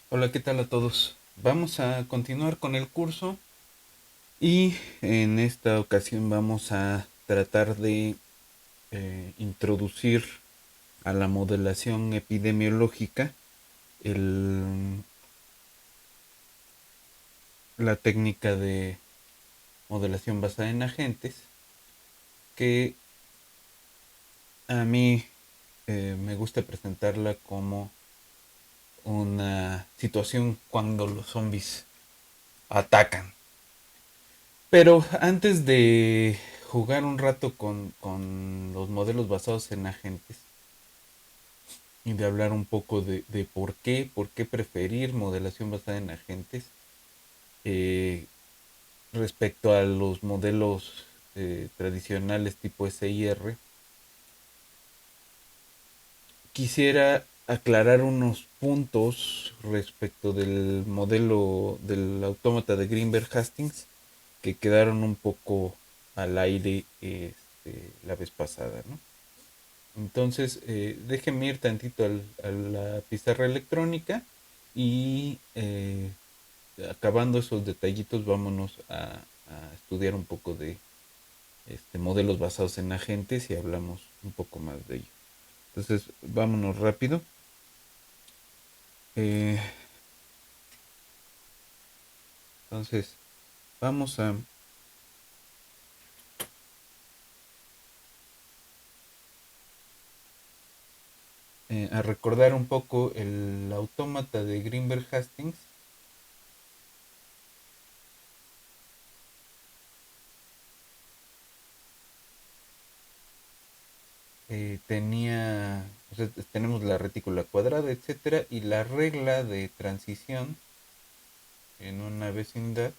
Hola, ¿qué tal a todos? Vamos a continuar con el curso y en esta ocasión vamos a tratar de introducir a la modelación epidemiológica el- la técnica de modelación basada en agentes que a mí me gusta presentarla como una situación cuando los zombies atacan. Pero antes de jugar un rato con los modelos basados en agentes y de hablar un poco de por qué preferir modelación basada en agentes eh, respecto a los modelos tradicionales tipo SIR, quisiera aclarar unos puntos respecto del modelo del autómata de Greenberg Hastings que quedaron un poco al aire la vez pasada, ¿no? Entonces, déjenme ir tantito a la pizarra electrónica y acabando esos detallitos, vámonos a estudiar un poco de modelos basados en agentes y hablamos un poco más de ello. Entonces, vámonos rápido. Eh, entonces, vamos a recordar un poco el autómata de Greenberg Hastings. Tenía, o sea, tenemos la retícula cuadrada, etcétera, y la regla de transición en una vecindad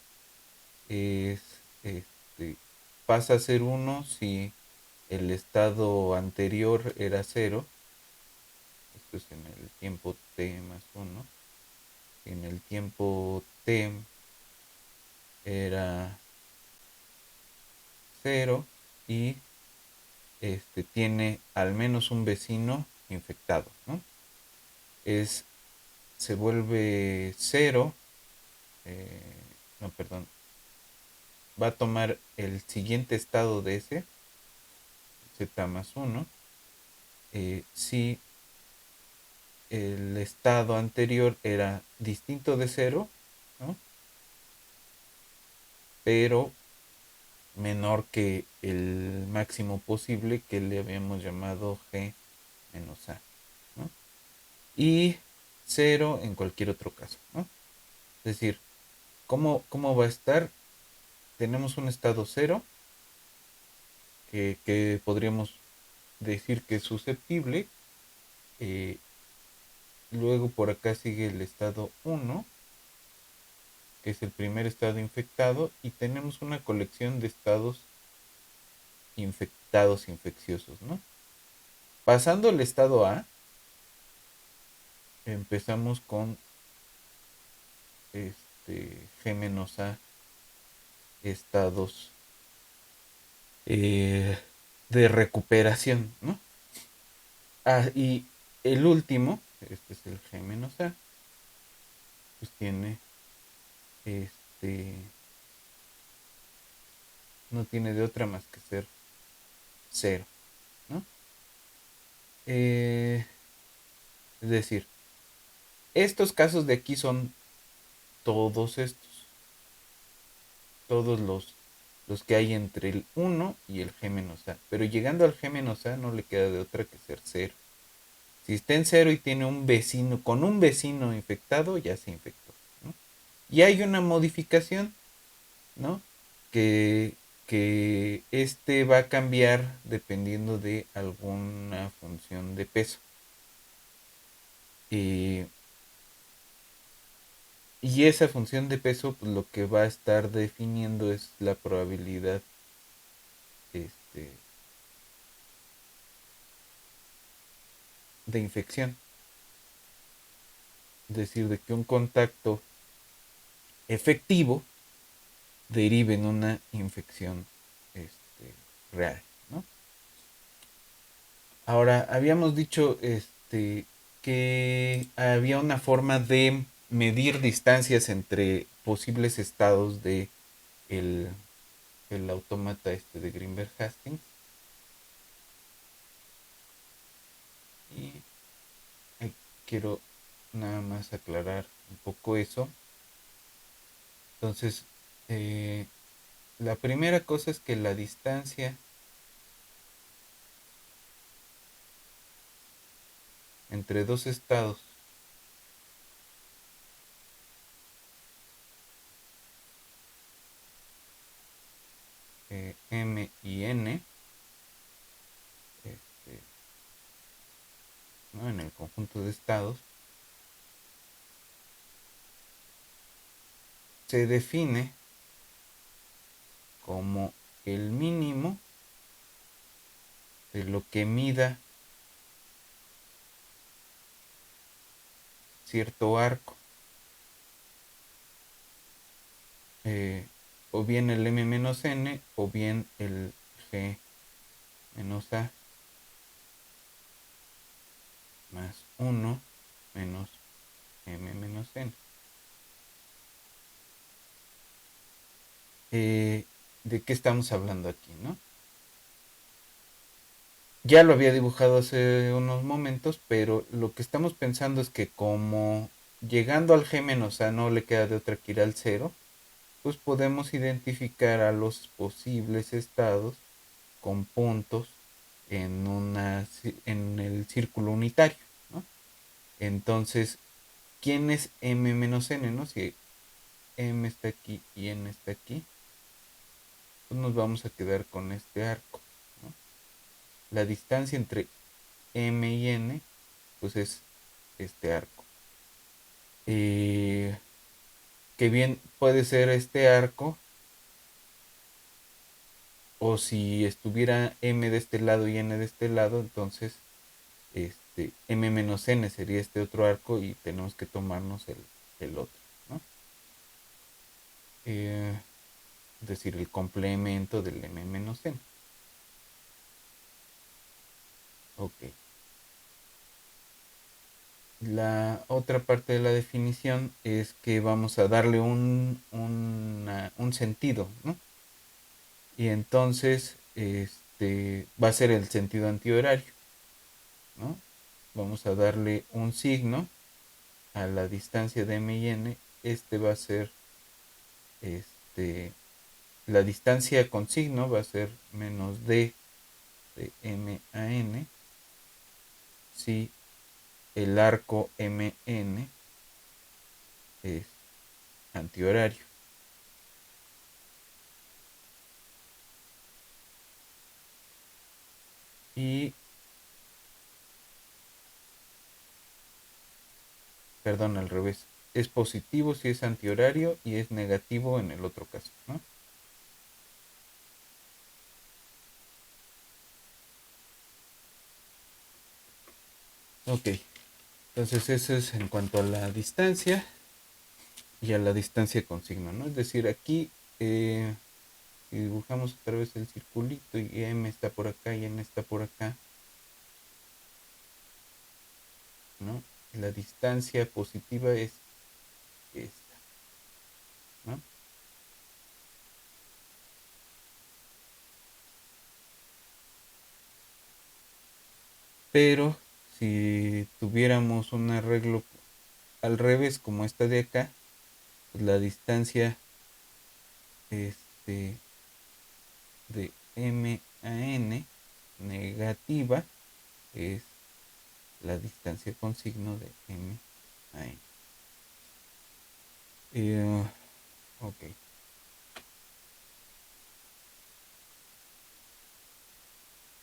es, pasa a ser uno si el estado anterior era cero. Esto es en el tiempo t más uno. En el tiempo t era cero y tiene al menos un vecino infectado, ¿no? Es, se vuelve cero, no, perdón, va a tomar el siguiente estado de ese, z más uno, si el estado anterior era distinto de cero, ¿no? Pero menor que el máximo posible que le habíamos llamado g menos a, ¿no? Y cero en cualquier otro caso, ¿no? Es decir, ¿cómo va a estar? Tenemos un estado cero que podríamos decir que es susceptible. eh, Luego por acá sigue el estado uno, que es el primer estado infectado, y tenemos una colección de estados infectados infecciosos, ¿no? Pasando el estado A, empezamos con G-A estados eh, de recuperación, ¿no? Ah, y el último, este es el G-A, pues tiene este, no tiene de otra más que ser cero, ¿no? Eh, es decir, estos casos de aquí son todos estos, todos los que hay entre el uno y el G menos A. Pero llegando al G menos A no le queda de otra que ser cero. Si está en cero y tiene un vecino, con un vecino infectado, ya se infectó, ¿no? Y hay una modificación, ¿no? Que, que va a cambiar dependiendo de alguna función de peso. Y Y esa función de peso, pues lo que va a estar definiendo es la probabilidad este, de infección. Es decir, de que un contacto efectivo derive en una infección real, ¿no? Ahora, habíamos dicho que había una forma de medir distancias entre posibles estados de el, el autómata este de Greenberg Hastings. Y quiero nada más aclarar un poco eso. Entonces, eh, la primera cosa es que la distancia entre dos estados M y N, este, ¿no? En el conjunto de estados, se define como el mínimo de lo que mida cierto arco, eh, o bien el m-n o bien el g menos a más 1 menos m menos n. ¿De qué estamos hablando aquí, no? Ya lo había dibujado hace unos momentos, pero lo que estamos pensando es que como llegando al g menos a no le queda de otra que ir al cero, pues podemos identificar a los posibles estados con puntos en el círculo unitario, ¿no? Entonces, ¿quién es m menos n, no? Si m está aquí y n está aquí, pues nos vamos a quedar con este arco, ¿no? La distancia entre m y n, pues es este arco. Que bien puede ser este arco, o si estuviera m de este lado y n de este lado, entonces m menos n sería este otro arco y tenemos que tomarnos el otro, ¿no? Es decir, el complemento del m menos n. Ok. La otra parte de la definición es que vamos a darle un sentido, ¿no? Y entonces va a ser el sentido antihorario, ¿no? Vamos a darle un signo a la distancia de m y n. Este va a ser este, la distancia con signo va a ser menos d de m a n si el arco mn es antihorario. Y, perdón, al revés. Es positivo si es antihorario y es negativo en el otro caso, ¿no? Ok, entonces eso es en cuanto a la distancia y a la distancia con signo, ¿no? Es decir, aquí si dibujamos otra vez el circulito y m está por acá y n está por acá, ¿no? La distancia positiva es esta, ¿no? Pero si tuviéramos un arreglo al revés como esta de acá, pues la distancia este, de m a n negativa es la distancia con signo de m a n. Ok.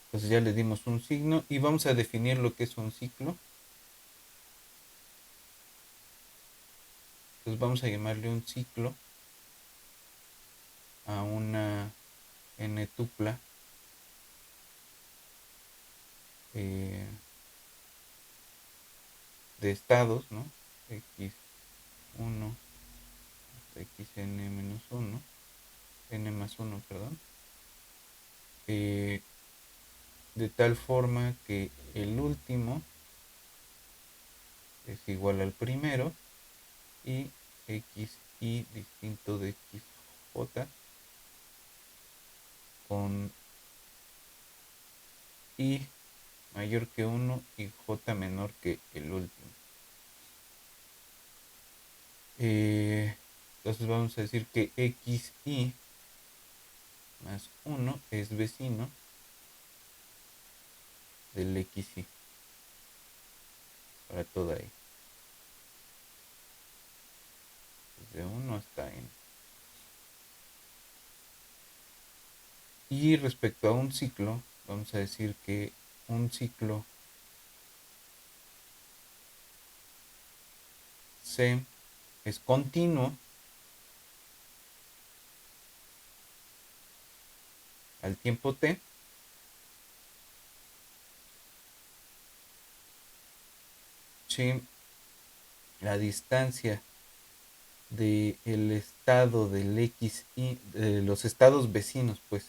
Entonces ya le dimos un signo y vamos a definir lo que es un ciclo. Entonces vamos a llamarle un ciclo a una n tupla eh, de estados, ¿no? x1 hasta xn-1, n más 1, perdón, de tal forma que el último es igual al primero y xy distinto de xj con y mayor que 1 y j menor que el último. Entonces vamos a decir que xy más 1 es vecino del xy para toda y. Desde 1 hasta n. Y respecto a un ciclo, vamos a decir que un ciclo C es continuo al tiempo t si la distancia del estado del xy, de los estados vecinos, pues,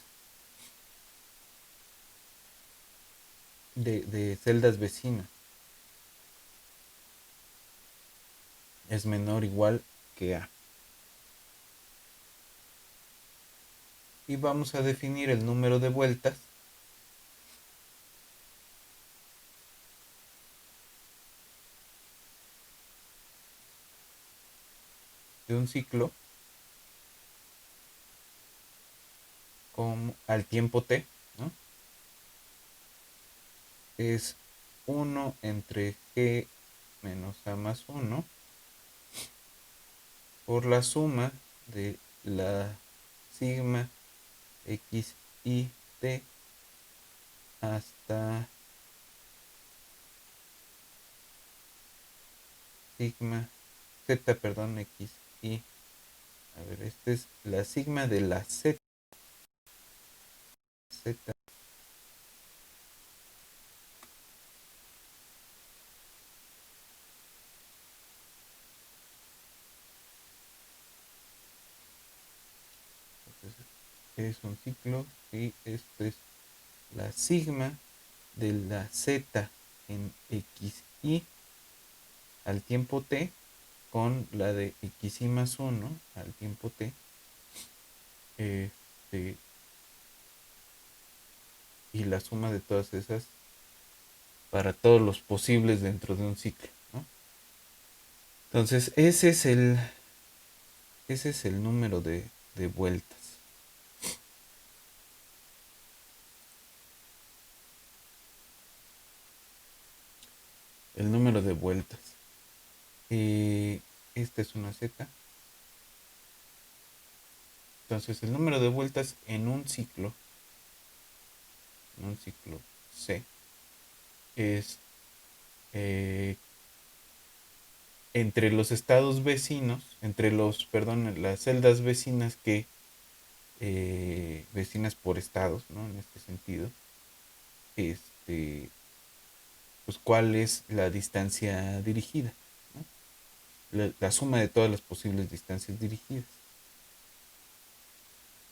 de celdas vecinas, es menor o igual que a. Y vamos a definir el número de vueltas de un ciclo como al tiempo t, ¿no? Es 1 entre g menos a más 1 por la suma de la sigma x y t hasta sigma z, perdón, x y. A ver, esta es la sigma de la z. Z entonces, es un ciclo y esto es la sigma de la z en xy al tiempo t con la de xy más 1 al tiempo t, este, y la suma de todas esas para todos los posibles dentro de un ciclo, ¿no? Entonces ese es el número de vueltas. El número de vueltas. Esta es una z. Entonces el número de vueltas en un ciclo C, es entre los estados vecinos, perdón, las celdas vecinas vecinas por estados, ¿no? En este sentido, este, pues cuál es la distancia dirigida, ¿no? La suma de todas las posibles distancias dirigidas.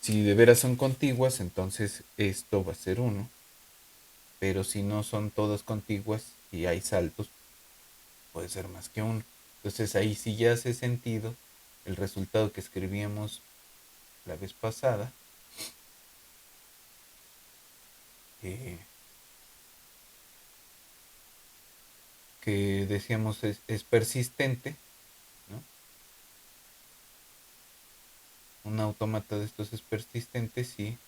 Si de veras son contiguas, entonces esto va a ser 1, pero si no son todas contiguas y hay saltos, puede ser más que 1. Entonces ahí sí ya hace sentido el resultado que escribíamos la vez pasada, eh, que decíamos es persistente, ¿no? Un autómata de estos es persistente, sí.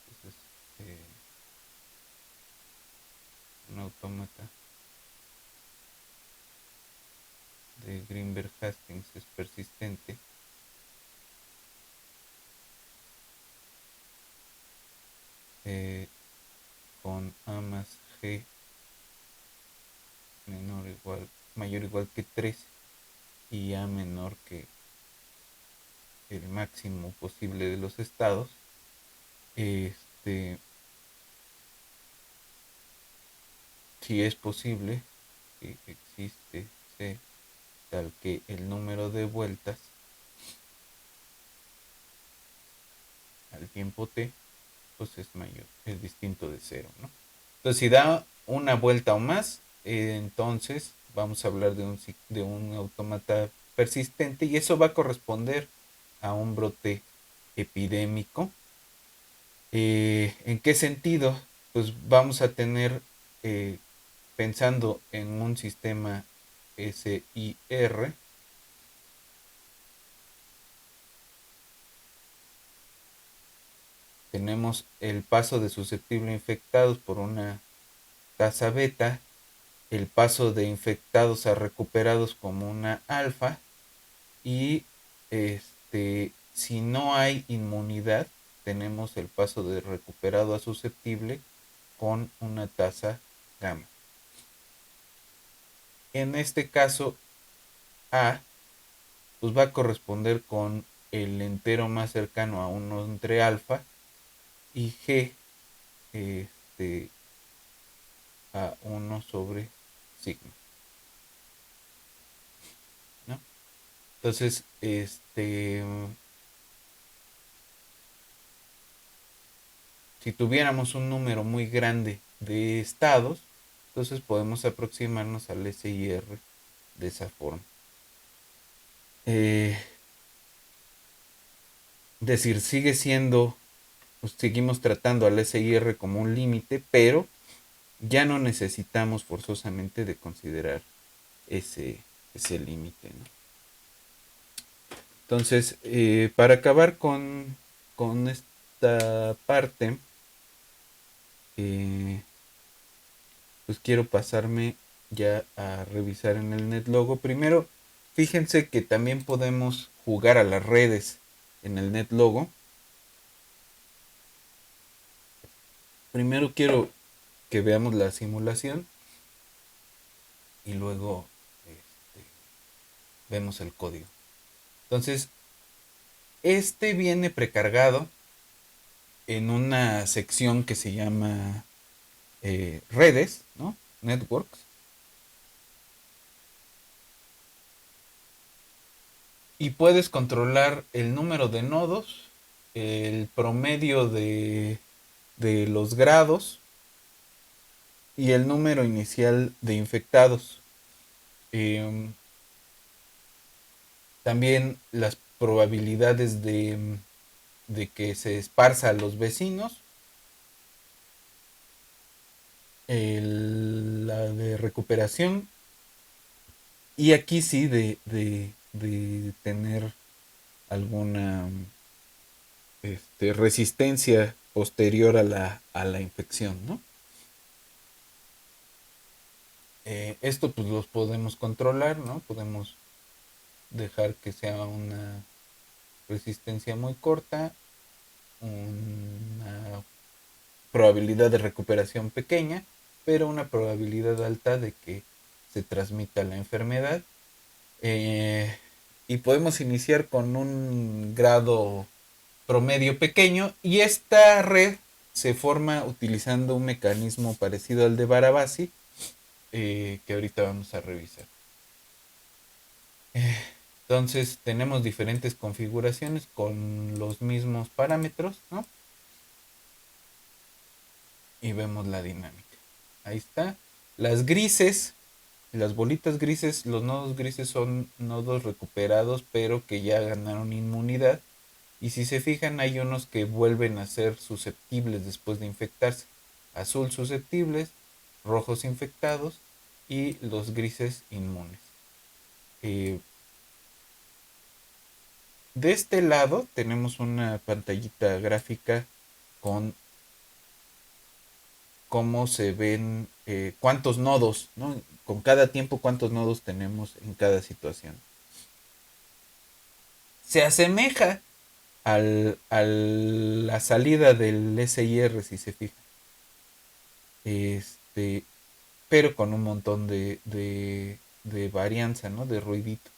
Entonces, un autómata de Greenberg-Hastings es persistente. Con A más G mayor o igual que 3 y A menor que el máximo posible de los estados. Este, si es posible, si existe C tal que el número de vueltas al tiempo t pues es mayor, es distinto de 0, ¿no? Entonces si da una vuelta o más, entonces vamos a hablar de un autómata persistente y eso va a corresponder a un brote epidémico. ¿En qué sentido? Pues vamos a tener, pensando en un sistema SIR, tenemos el paso de susceptible infectados por una tasa beta, el paso de infectados a recuperados como una alfa y si no hay inmunidad, tenemos el paso de recuperado a susceptible con una tasa gamma. En este caso, A pues va a corresponder con el entero más cercano a 1 entre alfa y G a 1 sobre sigma, ¿no? Entonces, si tuviéramos un número muy grande de estados, entonces podemos aproximarnos al SIR de esa forma. Decir, sigue siendo, pues, seguimos tratando al SIR como un límite, pero ya no necesitamos forzosamente de considerar ese límite, ¿no? Entonces, para acabar con esta parte, eh, pues quiero pasarme ya a revisar en el NetLogo. Primero, fíjense que también podemos jugar a las redes en el NetLogo. Primero quiero que veamos la simulación y luego vemos el código. Entonces, este viene precargado en una sección que se llama redes, ¿no? Networks. Y puedes controlar el número de nodos, el promedio de los grados y el número inicial de infectados. Eh, También las probabilidades de que se esparza a los vecinos, la de recuperación y aquí sí de tener alguna resistencia posterior a la infección, ¿no? Esto pues los podemos controlar, ¿no? Podemos dejar que sea una resistencia muy corta, una probabilidad de recuperación pequeña, pero una probabilidad alta de que se transmita la enfermedad. Y podemos iniciar con un grado promedio pequeño y esta red se forma utilizando un mecanismo parecido al de Barabasi, que ahorita vamos a revisar. Entonces tenemos diferentes configuraciones con los mismos parámetros, ¿no? Y vemos la dinámica. Ahí está. Las grises, las bolitas grises, los nodos grises son nodos recuperados, pero que ya ganaron inmunidad. Y si se fijan, hay unos que vuelven a ser susceptibles después de infectarse. Azul susceptibles, rojos infectados y los grises inmunes. Eh, de este lado tenemos una pantallita gráfica con cómo se ven cuántos nodos, ¿no? Con cada tiempo cuántos nodos tenemos en cada situación. Se asemeja a la salida del SIR, si se fijan. Pero con un montón de varianza, ¿no? De ruidito.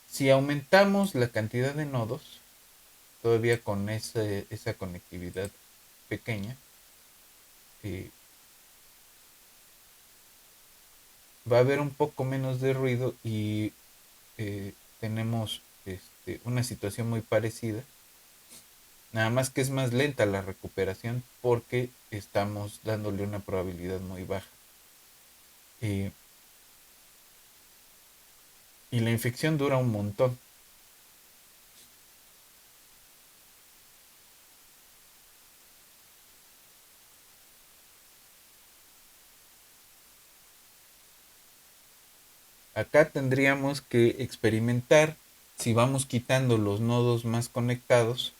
Si aumentamos la cantidad de nodos, todavía con esa conectividad pequeña, eh, va a haber un poco menos de ruido y tenemos una situación muy parecida. Nada más que es más lenta la recuperación porque estamos dándole una probabilidad muy baja. Eh, y la infección dura un montón. Acá tendríamos que experimentar si vamos quitando los nodos más conectados,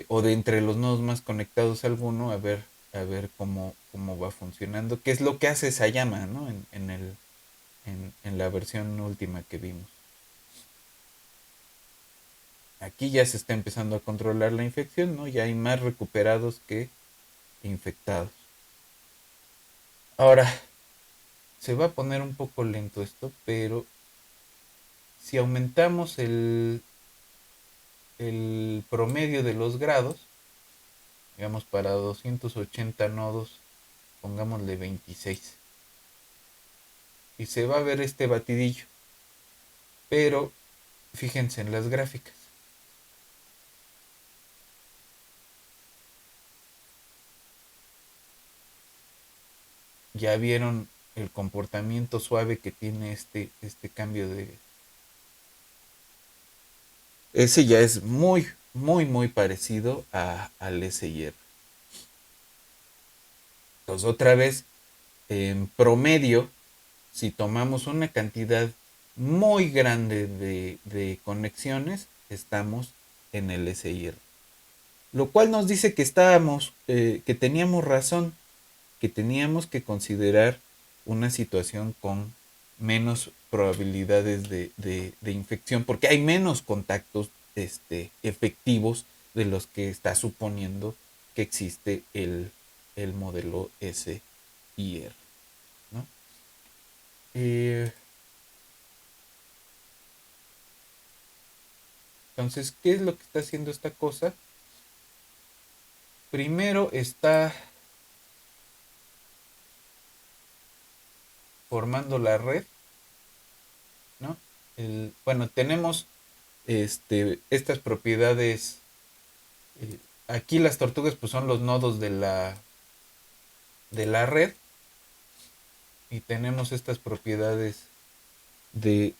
o de entre los nodos más conectados alguno, a ver cómo va funcionando, qué es lo que hace esa llama, ¿no? En la versión última que vimos. Aquí ya se está empezando a controlar la infección, ¿no? Ya hay más recuperados que infectados. Ahora, se va a poner un poco lento esto, pero si aumentamos el promedio de los grados, digamos para 280 nodos, pongámosle 26. Y se va a ver este batidillo. Pero fíjense en las gráficas. Ya vieron el comportamiento suave que tiene este cambio de... Ese ya es muy parecido al SIR. Entonces, otra vez, en promedio, si tomamos una cantidad muy grande de conexiones, estamos en el SIR. Lo cual nos dice que que teníamos razón, que teníamos que considerar una situación con menos probabilidades de infección, porque hay menos contactos efectivos de los que está suponiendo que existe el modelo SIR, ¿no? Eh, entonces, ¿qué es lo que está haciendo esta cosa? Primero está formando la red, ¿no? Bueno, tenemos estas propiedades. Aquí las tortugas pues son los nodos de la red y tenemos estas propiedades de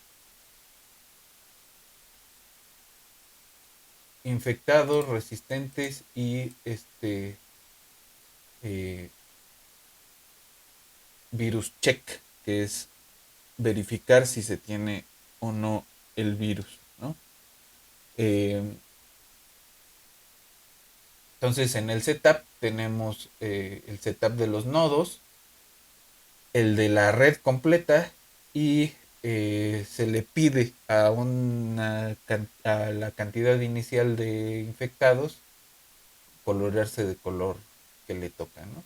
infectados, resistentes y eh, virus check, que es verificar si se tiene o no el virus, ¿no? Eh, entonces en el setup tenemos el setup de los nodos, el de la red completa y se le pide a la cantidad inicial de infectados colorearse de color que le toca, ¿no?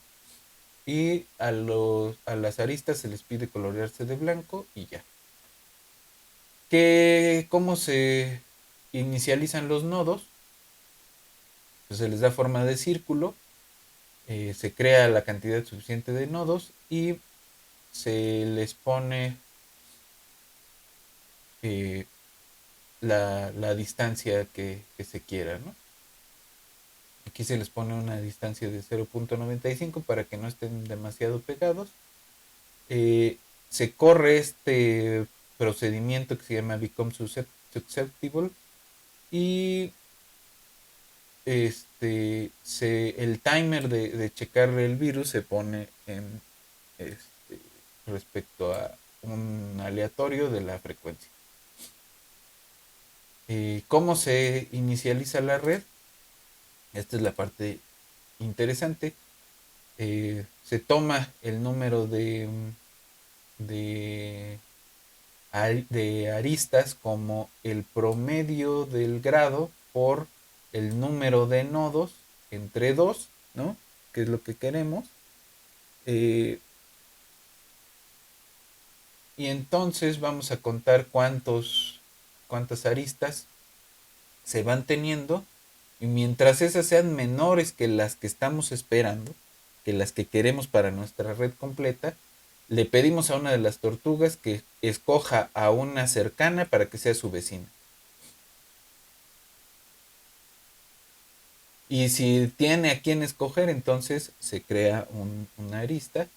Y a las aristas se les pide colorearse de blanco y ya. ¿Cómo se inicializan los nodos? Pues se les da forma de círculo, se crea la cantidad suficiente de nodos y se les pone eh, la distancia que se quiera, ¿no? Aquí se les pone una distancia de 0.95 para que no estén demasiado pegados. Eh, Se corre este procedimiento que se llama Become Susceptible y el timer de checar el virus se pone en este, respecto a un aleatorio de la frecuencia. ¿Cómo se inicializa la red? Esta es la parte interesante. Se toma el número de, de aristas como el promedio del grado por el número de nodos entre dos, ¿no? Que es lo que queremos. Eh, y entonces vamos a contar cuántas aristas se van teniendo. Y mientras esas sean menores que las que estamos esperando, que las que queremos para nuestra red completa, le pedimos a una de las tortugas que escoja a una cercana para que sea su vecina. Y si tiene a quién escoger, entonces se crea una arista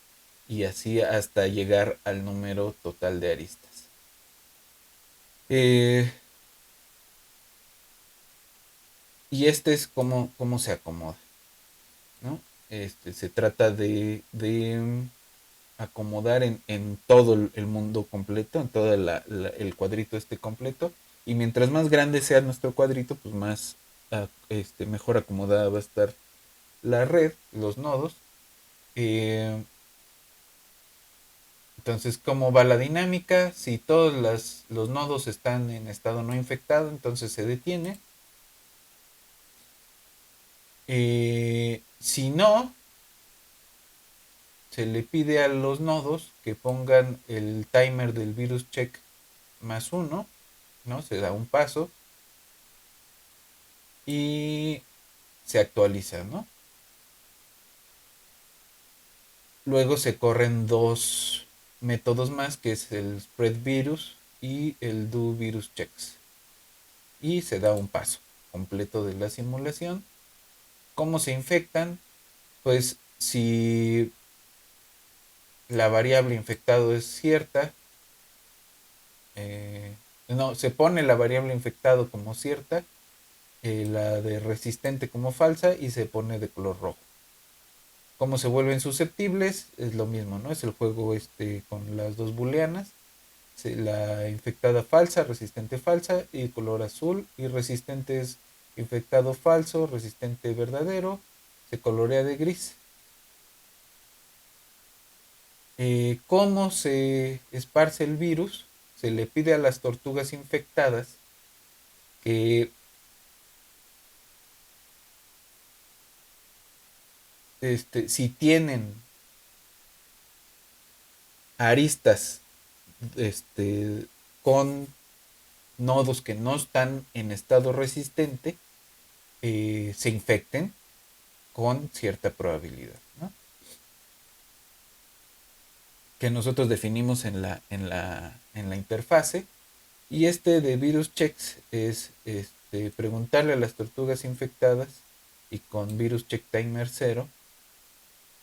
y así hasta llegar al número total de aristas. Eh, y este es cómo se acomoda, ¿no? Se trata de acomodar en todo el mundo completo, en todo el cuadrito este completo. Y mientras más grande sea nuestro cuadrito, pues más mejor acomodada va a estar la red, los nodos. Eh, entonces, ¿cómo va la dinámica? Si todos los nodos están en estado no infectado, entonces se detiene. Si no, se le pide a los nodos que pongan el timer del virus check más uno, ¿no? Se da un paso y se actualiza, ¿no? Luego se corren dos métodos más, que es el spread virus y el do virus checks. Y se da un paso completo de la simulación. ¿Cómo se infectan? Pues si la variable infectado es cierta, eh, no, se pone la variable infectado como cierta, la de resistente como falsa y se pone de color rojo. ¿Cómo se vuelven susceptibles? Es lo mismo, ¿no? Es el juego con las dos booleanas. La infectada falsa, resistente falsa y color azul. Y resistente es infectado falso, resistente verdadero. Se colorea de gris. ¿Cómo se esparce el virus? Se le pide a las tortugas infectadas que si tienen aristas este, con nodos que no están en estado resistente, se infecten con cierta probabilidad, ¿no? Que nosotros definimos en la interfase. Y de virus checks es preguntarle a las tortugas infectadas y con virus check timer 0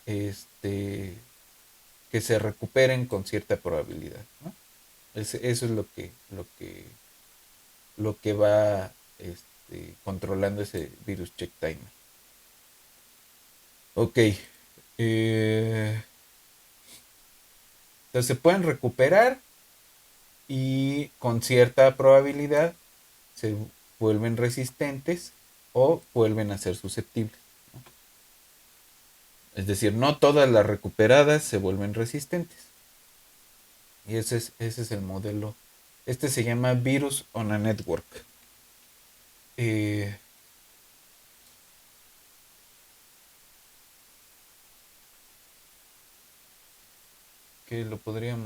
este, que se recuperen con cierta probabilidad, ¿no? Eso es lo que va controlando ese virus check timer. Ok. Entonces se pueden recuperar y con cierta probabilidad se vuelven resistentes o vuelven a ser susceptibles. Es decir, no todas las recuperadas se vuelven resistentes. Y ese es el modelo. Este se llama Virus on a Network. Eh, que lo podría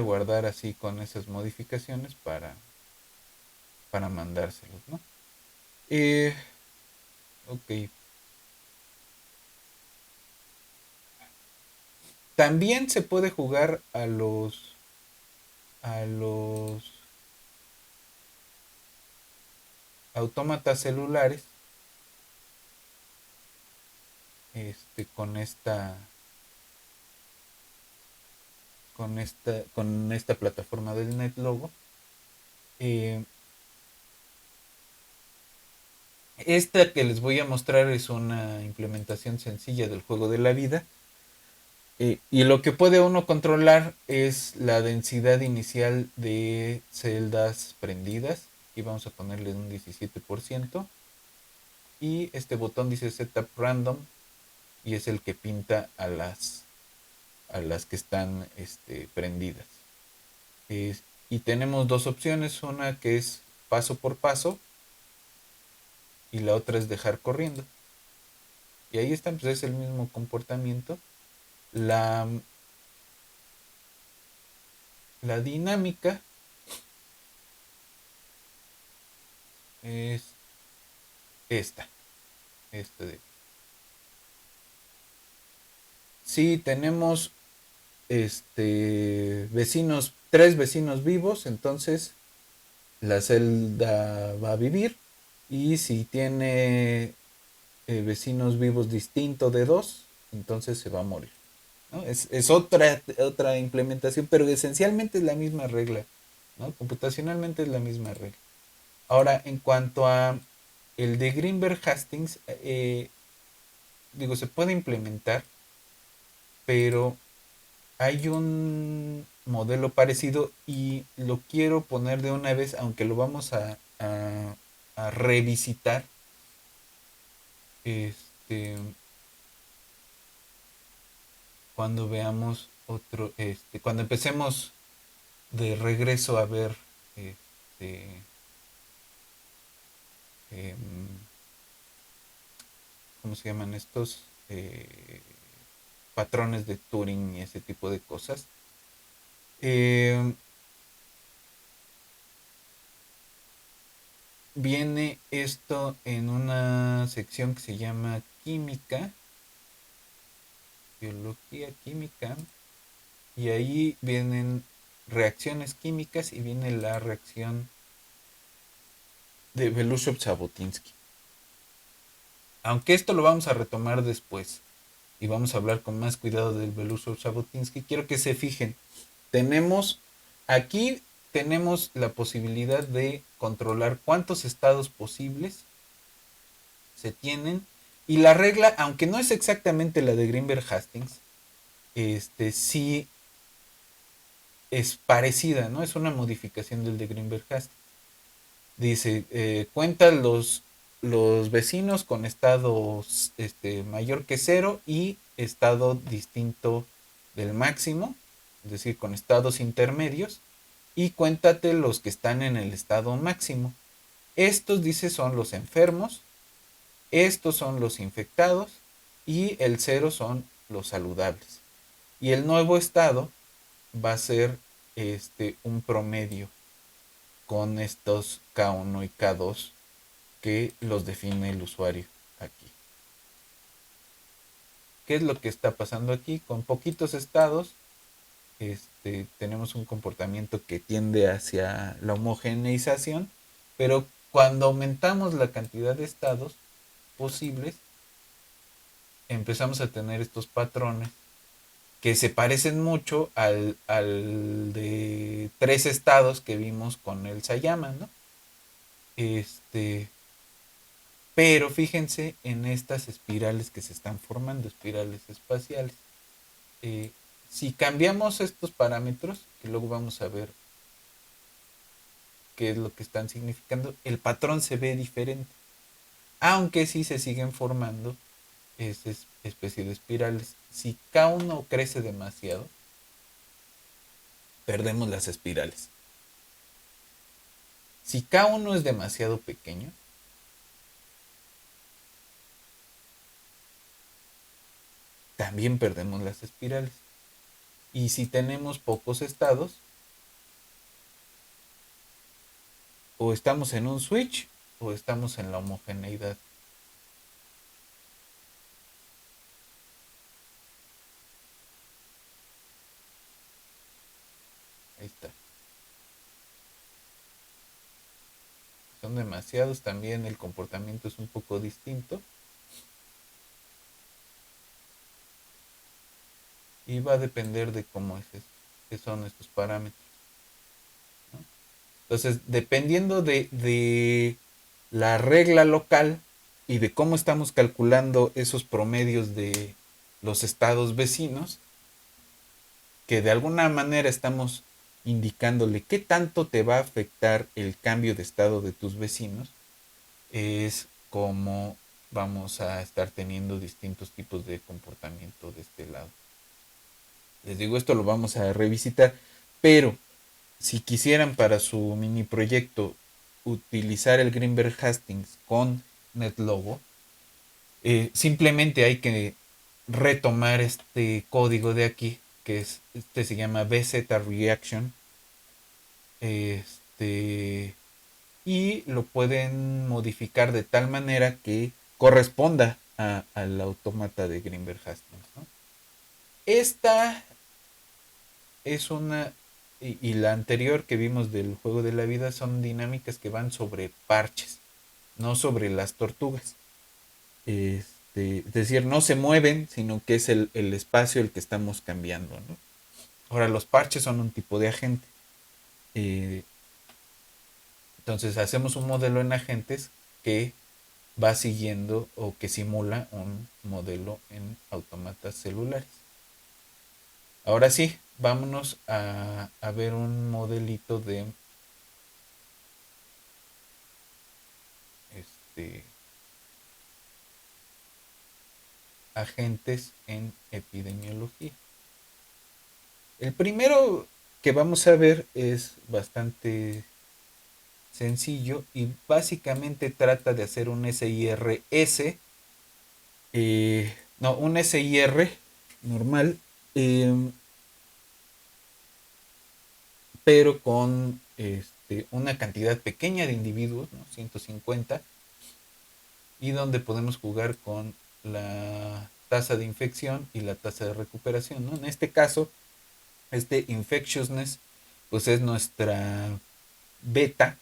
guardar así con esas modificaciones para mandárselos, ¿no? Eh, ok. También se puede jugar a los autómatas celulares con esta plataforma del NetLogo. Eh, esta que les voy a mostrar es una implementación sencilla del juego de la vida. Y lo que puede uno controlar es la densidad inicial de celdas prendidas. Aquí vamos a ponerle un 17%. Y este botón dice Setup Random y es el que pinta a las que están prendidas. Y tenemos dos opciones, una que es paso por paso y la otra es dejar corriendo. Y ahí está, pues es el mismo comportamiento. La, la dinámica es esta. De, si tenemos tres vecinos vivos, entonces la celda va a vivir. Y si tiene vecinos vivos distinto de dos, entonces se va a morir. ¿no? Es otra implementación, pero esencialmente es la misma regla, ¿no? Computacionalmente es la misma regla. Ahora, en cuanto a el de Greenberg-Hastings, digo, se puede implementar, pero hay un modelo parecido y lo quiero poner de una vez, aunque lo vamos a revisitar, este, cuando veamos otro, cuando empecemos de regreso a ver, este, em, ¿cómo se llaman estos? Patrones de Turing y ese tipo de cosas. Em, Viene esto en una sección que se llama química, biología química, y ahí vienen reacciones químicas y viene la reacción de Belousov-Zhabotinsky. Aunque esto lo vamos a retomar después y vamos a hablar con más cuidado del Belousov-Zhabotinsky, quiero que se fijen, tenemos aquí tenemos la posibilidad de controlar cuántos estados posibles se tienen y la regla, aunque no es exactamente la de Greenberg-Hastings, sí es parecida, ¿no? Es una modificación del de Greenberg-Hastings. Dice, cuenta los vecinos con estado mayor que cero y estado distinto del máximo, es decir, con estados intermedios, y cuéntate los que están en el estado máximo. Estos, dice, son los enfermos, estos son los infectados y el cero son los saludables. Y el nuevo estado va a ser un promedio con estos K1 y K2 que los define el usuario aquí. ¿Qué es lo que está pasando aquí? Con poquitos estados, tenemos un comportamiento que tiende hacia la homogeneización, pero cuando aumentamos la cantidad de estados posibles, empezamos a tener estos patrones que se parecen mucho al de tres estados que vimos con el Sayama, ¿no? Este, pero fíjense en estas espirales que se están formando, espirales espaciales. Eh, si cambiamos estos parámetros, que luego vamos a ver qué es lo que están significando, el patrón se ve diferente, aunque sí se siguen formando esa especie de espirales. Si K1 crece demasiado, perdemos las espirales. Si K1 es demasiado pequeño, también perdemos las espirales. Y si tenemos pocos estados, o estamos en un switch o estamos en la homogeneidad. Ahí está. Son demasiados, también el comportamiento es un poco distinto. Y va a depender de cómo es esto, qué son estos parámetros, ¿no? Entonces, dependiendo de la regla local y de cómo estamos calculando esos promedios de los estados vecinos, que de alguna manera estamos indicándole qué tanto te va a afectar el cambio de estado de tus vecinos, es como vamos a estar teniendo distintos tipos de comportamiento de este lado. Les digo, esto lo vamos a revisitar, pero si quisieran para su mini proyecto utilizar el Greenberg Hastings con NetLogo, simplemente hay que retomar este código de aquí, que es, se llama BZ Reaction, este, y lo pueden modificar de tal manera que corresponda al autómata de Greenberg Hastings, ¿no? Esta es una, y la anterior que vimos del juego de la vida son dinámicas que van sobre parches, no sobre las tortugas. es decir, no se mueven, sino que es el espacio el que estamos cambiando, ¿no? Ahora, los parches son un tipo de agente. Eh, entonces, hacemos un modelo en agentes que va siguiendo o que simula un modelo en autómatas celulares. Ahora sí, vámonos a ver un modelito de este, agentes en epidemiología. El primero que vamos a ver es bastante sencillo y básicamente trata de hacer un SIRS, no, un SIR normal, eh, pero con una cantidad pequeña de individuos, ¿no? 150, y donde podemos jugar con la tasa de infección y la tasa de recuperación, ¿no? En este caso, este infectiousness, pues es nuestra beta,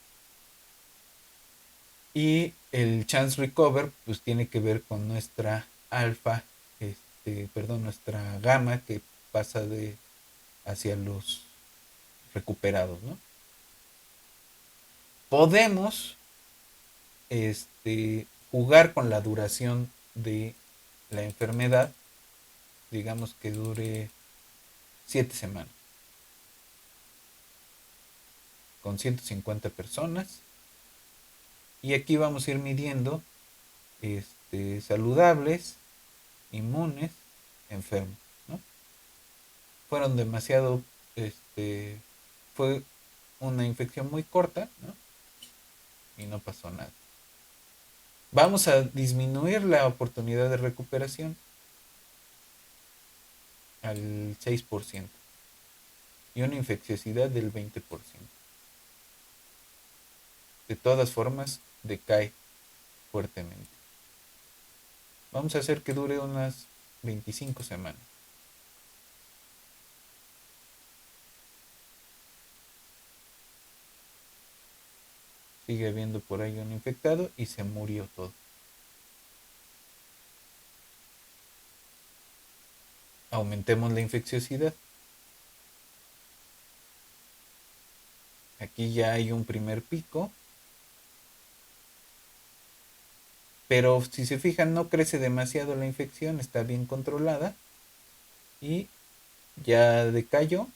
y el chance recover, pues tiene que ver con nuestra alfa, perdón, nuestra gamma que pasa de hacia los recuperados, ¿no? Podemos jugar con la duración de la enfermedad, digamos que dure 7 semanas, con 150 personas. Y aquí vamos a ir midiendo saludables, inmunes, enfermos, ¿no? Fueron demasiado, fue una infección muy corta, ¿no? Y no pasó nada. Vamos a disminuir la oportunidad de recuperación al 6% y una infecciosidad del 20%. De todas formas, decae fuertemente. Vamos a hacer que dure unas 25 semanas. Sigue habiendo por ahí un infectado y se murió todo. Aumentemos la infecciosidad. Aquí ya hay un primer pico, pero si se fijan no crece demasiado la infección, está bien controlada y ya decayó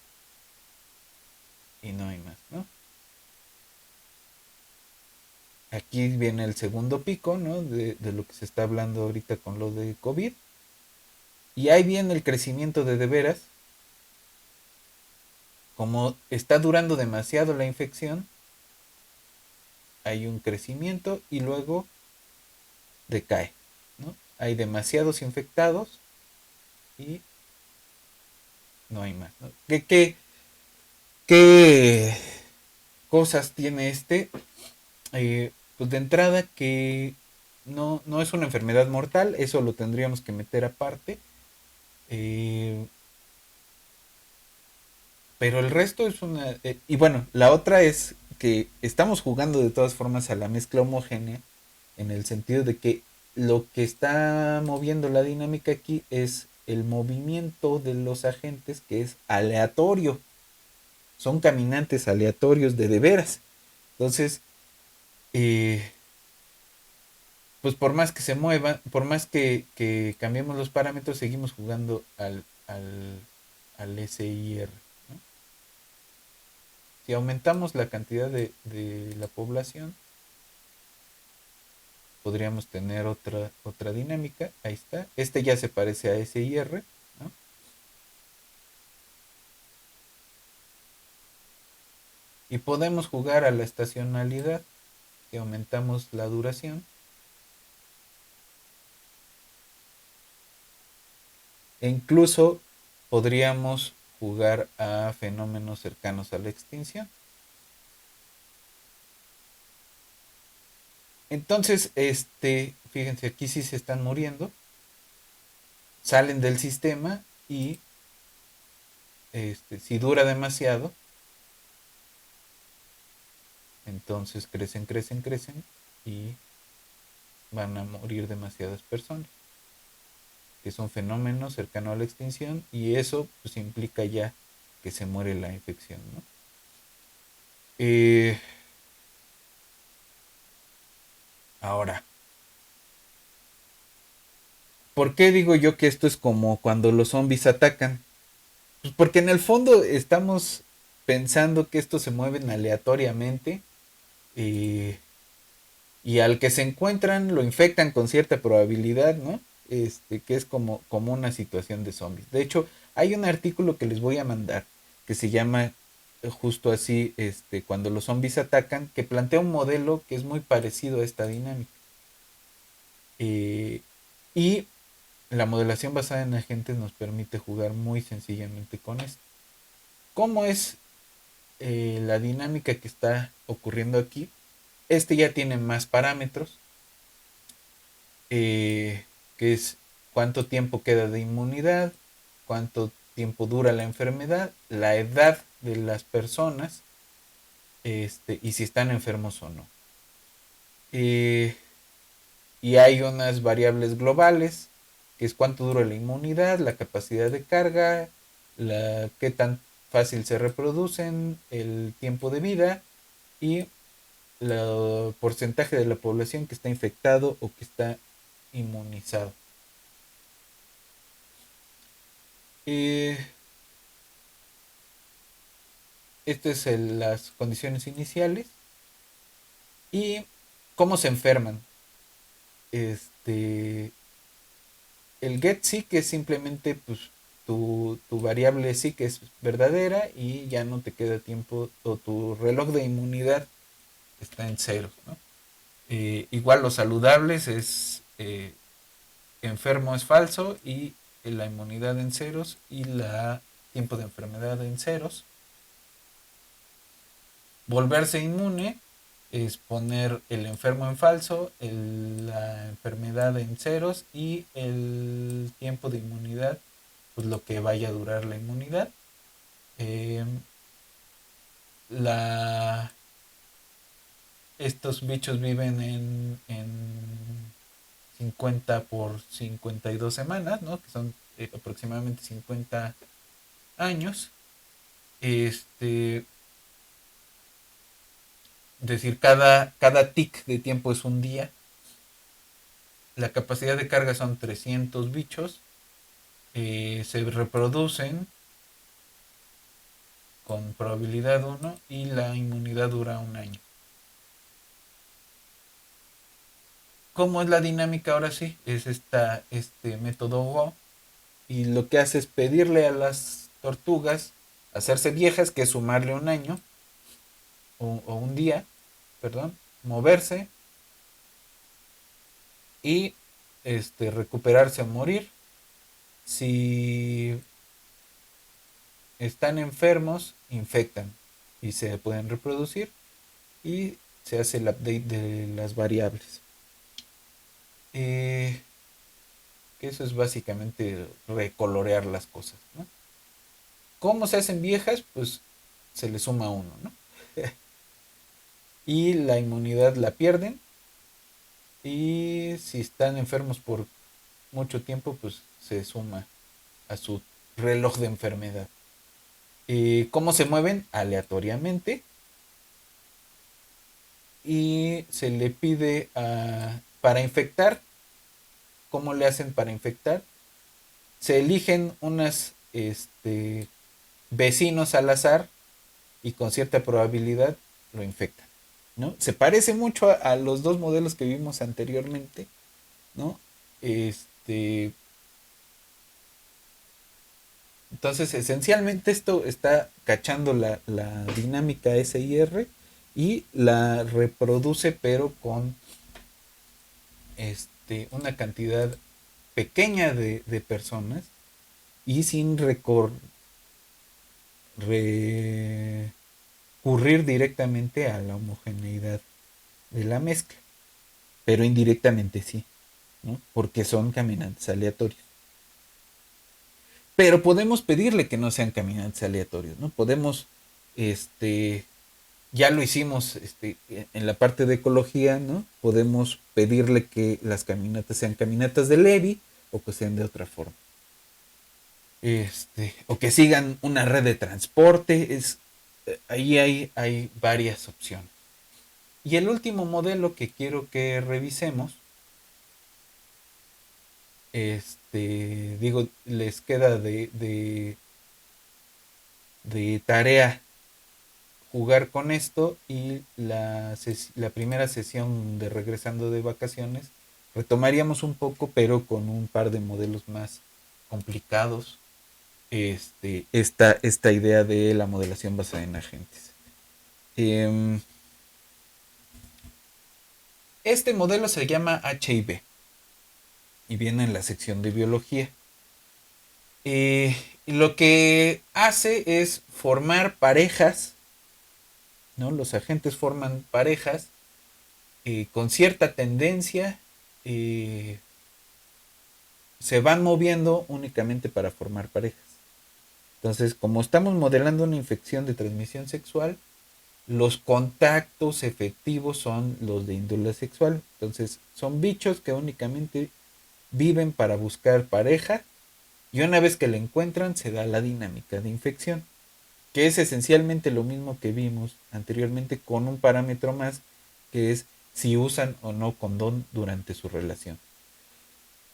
y no hay más, ¿no? Aquí viene el segundo pico, ¿no? De lo que se está hablando ahorita con lo de COVID. Y ahí viene el crecimiento de veras. Como está durando demasiado la infección, hay un crecimiento y luego decae, ¿no? Hay demasiados infectados y no hay más, ¿no? ¿Qué cosas tiene pues de entrada que no es una enfermedad mortal, eso lo tendríamos que meter aparte. Eh, pero el resto es una... y bueno, la otra es que estamos jugando de todas formas a la mezcla homogénea en el sentido de que lo que está moviendo la dinámica aquí es el movimiento de los agentes que es aleatorio. Son caminantes aleatorios de veras. Entonces, eh, pues por más que se muevan, por más que cambiemos los parámetros, seguimos jugando al SIR, ¿no? Si aumentamos la cantidad de la población, podríamos tener otra dinámica. Ahí está. Este ya se parece a SIR, ¿no? Y podemos jugar a la estacionalidad. Si aumentamos la duración, e incluso podríamos jugar a fenómenos cercanos a la extinción. Entonces, fíjense, aquí sí se están muriendo, salen del sistema y si dura demasiado, entonces crecen y van a morir demasiadas personas. que es un fenómeno cercano a la extinción, y eso pues implica ya que se muere la infección, ¿no? Eh, ahora, ¿por qué digo yo que esto es como cuando los zombies atacan? Pues porque en el fondo estamos pensando que estos se mueven aleatoriamente, eh, y al que se encuentran lo infectan con cierta probabilidad, ¿no? Que es como una situación de zombies. De hecho, hay un artículo que les voy a mandar que se llama justo así, cuando los zombies atacan, que plantea un modelo que es muy parecido a esta dinámica. Eh, y la modelación basada en agentes nos permite jugar muy sencillamente con esto. ¿Cómo es la dinámica que está ocurriendo aquí? Ya tiene más parámetros, que es cuánto tiempo queda de inmunidad, cuánto tiempo dura la enfermedad, la edad de las personas, y si están enfermos o no. Eh, y hay unas variables globales, que es cuánto dura la inmunidad, la capacidad de carga, qué tan fácil se reproducen, el tiempo de vida y el porcentaje de la población que está infectado o que está inmunizado. Eh, Estas son las condiciones iniciales y cómo se enferman. Este, el get sí que es simplemente pues, tu variable sí que es verdadera y ya no te queda tiempo o tu reloj de inmunidad está en ceros, ¿no? Igual los saludables es enfermo es falso y la inmunidad en ceros y la tiempo de enfermedad en ceros. Volverse inmune es poner el enfermo en falso, la enfermedad en ceros y el tiempo de inmunidad, pues lo que vaya a durar la inmunidad. Eh, la, Estos bichos viven en 50 por 52 semanas, ¿no? Que son aproximadamente 50 años. Este, decir, cada tic de tiempo es un día. La capacidad de carga son 300 bichos. Se reproducen con probabilidad 1 y la inmunidad dura un año. ¿Cómo es la dinámica ahora sí? Es este método Go. Y lo que hace es pedirle a las tortugas hacerse viejas, que es sumarle un año o un día, perdón, moverse y recuperarse o morir. Si están enfermos, infectan y se pueden reproducir y se hace el update de las variables. Que eso es básicamente recolorear las cosas, ¿no? ¿Cómo se hacen viejas? Pues se le suma uno, ¿no? Y la inmunidad la pierden. Y si están enfermos por mucho tiempo, pues se suma a su reloj de enfermedad. ¿Cómo se mueven? Aleatoriamente. Y se le pide para infectar. ¿Cómo le hacen para infectar? Se eligen unas vecinos al azar y con cierta probabilidad lo infectan, ¿no? Se parece mucho a los dos modelos que vimos anteriormente, ¿no? Este, entonces, esencialmente esto está cachando la dinámica SIR y la reproduce, pero con una cantidad pequeña de personas y sin recurrir directamente a la homogeneidad de la mezcla, pero indirectamente sí, ¿no? Porque son caminantes aleatorios. Pero podemos pedirle que no sean caminantes aleatorios, ¿no? Podemos, este, ya lo hicimos en la parte de ecología, ¿no? Podemos pedirle que las caminatas sean caminatas de Levy, o que sean de otra forma. O que sigan una red de transporte. Ahí hay varias opciones. Y el último modelo que quiero que revisemos, digo, les queda de tarea jugar con esto y la primera sesión de regresando de vacaciones retomaríamos un poco, pero con un par de modelos más complicados, esta idea de la modelación basada en agentes. Eh, este modelo se llama HIV y viene en la sección de biología. Lo que hace es formar parejas, ¿no? Los agentes forman parejas con cierta tendencia, eh, se van moviendo únicamente para formar parejas. Entonces, como estamos modelando una infección de transmisión sexual, los contactos efectivos son los de índole sexual. Entonces, son bichos que únicamente viven para buscar pareja y una vez que la encuentran se da la dinámica de infección, que es esencialmente lo mismo que vimos anteriormente con un parámetro más, que es si usan o no condón durante su relación.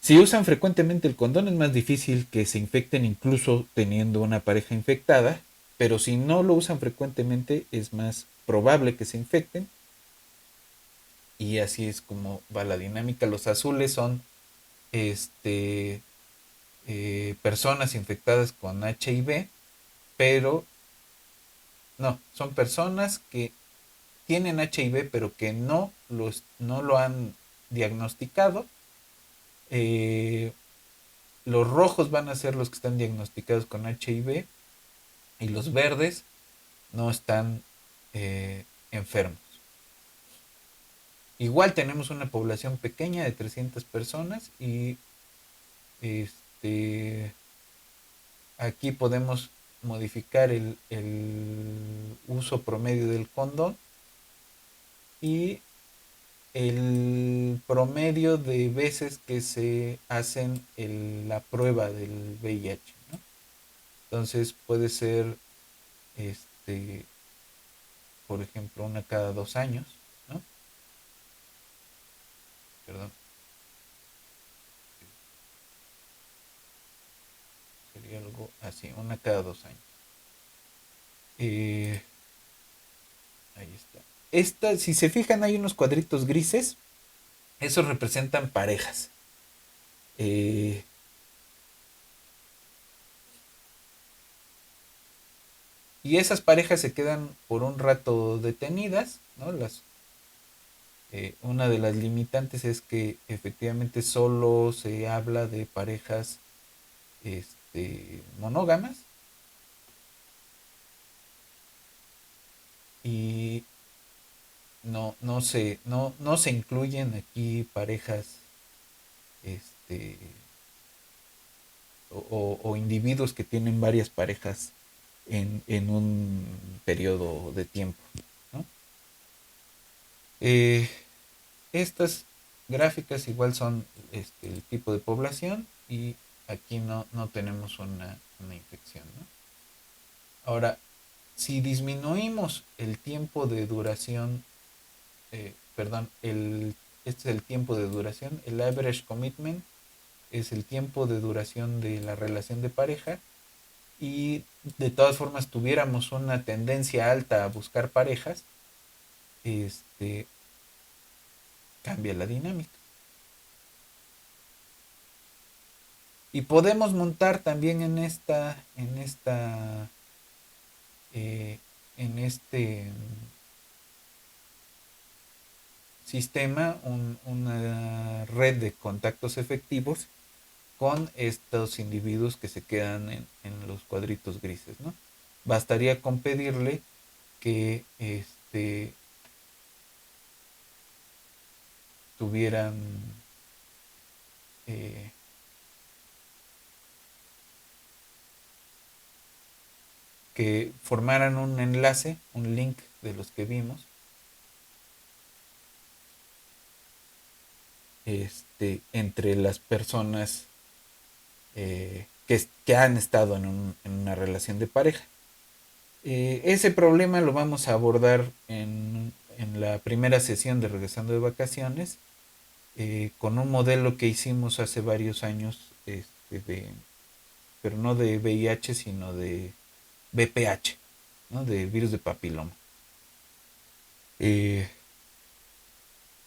Si usan frecuentemente el condón es más difícil que se infecten incluso teniendo una pareja infectada, pero si no lo usan frecuentemente es más probable que se infecten y así es como va la dinámica. Los azules son este, personas infectadas con HIV, pero no, son personas que tienen HIV pero que no lo han diagnosticado. Eh, los rojos van a ser los que están diagnosticados con HIV y los verdes no están enfermos. Igual tenemos una población pequeña de 300 personas y este, aquí podemos modificar el uso promedio del condón y el promedio de veces que se hacen la prueba del VIH, ¿no? Entonces puede ser, este, por ejemplo, una cada 2 años, ¿no? Perdón, sería algo así, una cada 2 años. Eh, ahí está. Si se fijan, hay unos cuadritos grises, esos representan parejas. Eh, y esas parejas se quedan por un rato detenidas, ¿no? Una de las limitantes es que efectivamente solo se habla de parejas monógamas y no se incluyen aquí parejas este, o individuos que tienen varias parejas en un periodo de tiempo, ¿no? Eh, estas gráficas igual son el tipo de población y aquí no tenemos una infección, ¿no? Ahora, si disminuimos el tiempo de duración, perdón, este es el tiempo de duración, el average commitment es el tiempo de duración de la relación de pareja y de todas formas tuviéramos una tendencia alta a buscar parejas, este, cambia la dinámica. Y podemos montar también eh, en este sistema una red de contactos efectivos con estos individuos que se quedan en los cuadritos grises, ¿no? Bastaría con pedirle que tuvieran eh, que formaran un enlace, un link de los que vimos, entre las personas que han estado en una relación de pareja. Ese problema lo vamos a abordar en la primera sesión de Regresando de Vacaciones, con un modelo que hicimos hace varios años, pero no de VIH, sino de VPH, ¿no? De virus de papiloma. Eh,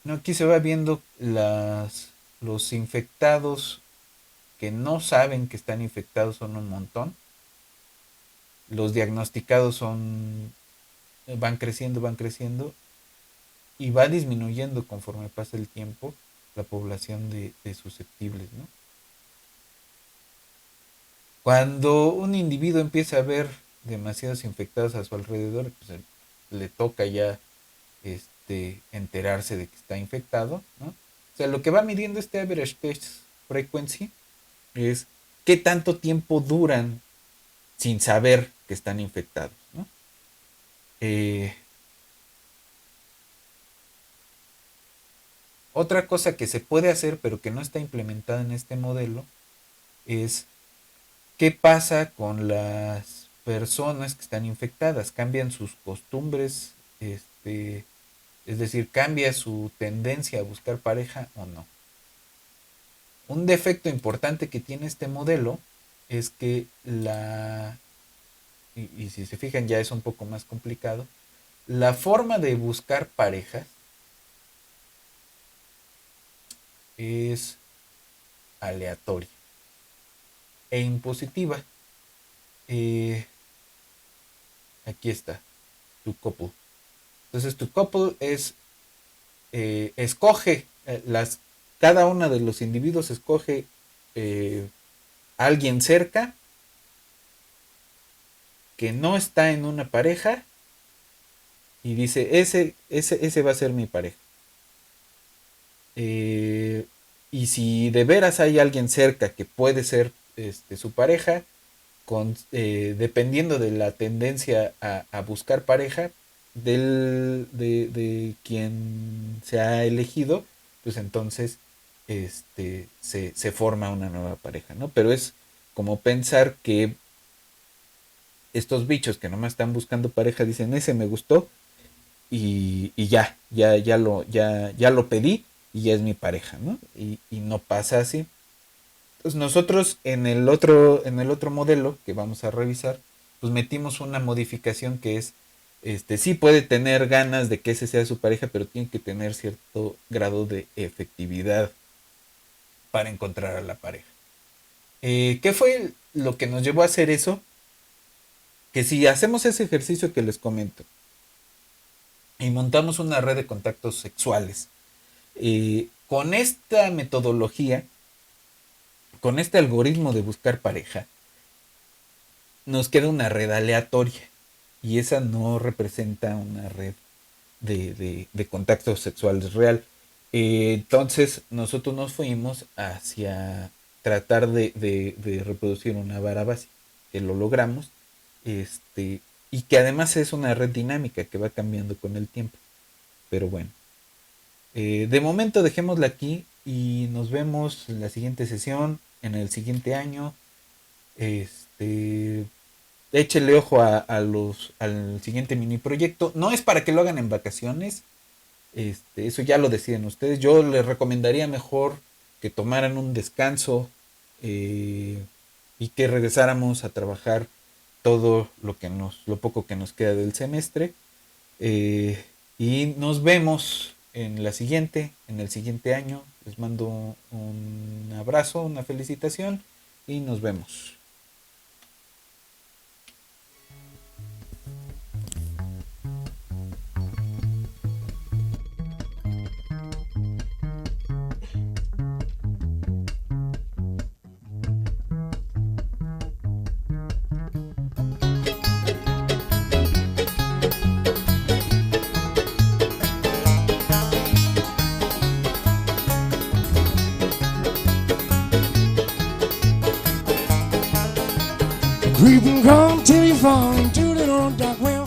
no, aquí se va viendo los infectados que no saben que están infectados son un montón. Los diagnosticados van creciendo y va disminuyendo conforme pasa el tiempo la población de susceptibles, ¿no? Cuando un individuo empieza a ver demasiados infectados a su alrededor, pues le toca ya enterarse de que está infectado, ¿no? O sea, lo que va midiendo este average test frequency es qué tanto tiempo duran sin saber que están infectados, ¿no? Eh, Otra cosa que se puede hacer, pero que no está implementada en este modelo, es qué pasa con las personas que están infectadas. ¿Cambian sus costumbres? Es decir, ¿cambia su tendencia a buscar pareja o no? Un defecto importante que tiene este modelo es que y si se fijan ya es un poco más complicado, la forma de buscar parejas es aleatoria e impositiva. Eh, Aquí está, tu couple. Entonces tu couple escoge cada uno de los individuos escoge eh, alguien cerca que no está en una pareja y dice, ese va a ser mi pareja. Eh, y si de veras hay alguien cerca que puede ser su pareja, dependiendo de la tendencia a buscar pareja de quien se ha elegido, pues entonces se forma una nueva pareja, ¿no? Pero es como pensar que estos bichos que nomás están buscando pareja dicen, ese me gustó y ya lo pedí y ya es mi pareja, ¿no? Y no pasa así. Pues nosotros en el otro modelo que vamos a revisar, pues metimos una modificación que es, sí puede tener ganas de que ese sea su pareja, pero tiene que tener cierto grado de efectividad para encontrar a la pareja. ¿Qué fue lo que nos llevó a hacer eso? Que si hacemos ese ejercicio que les comento y montamos una red de contactos sexuales, con esta metodología, con este algoritmo de buscar pareja, nos queda una red aleatoria y esa no representa una red de contactos sexuales real. Entonces nosotros nos fuimos hacia tratar de reproducir una vara básica, que lo logramos, y que además es una red dinámica que va cambiando con el tiempo. Pero bueno, de momento dejémosla aquí y nos vemos en la siguiente sesión, en el siguiente año. Este, Échele ojo al siguiente mini proyecto. No es para que lo hagan en vacaciones. Eso ya lo deciden ustedes. Yo les recomendaría mejor que tomaran un descanso, y que regresáramos a trabajar todo lo poco que nos queda del semestre. Y nos vemos en el siguiente año. Les mando un abrazo, una felicitación y nos vemos. Creep and crawl till you fall into the old dark well.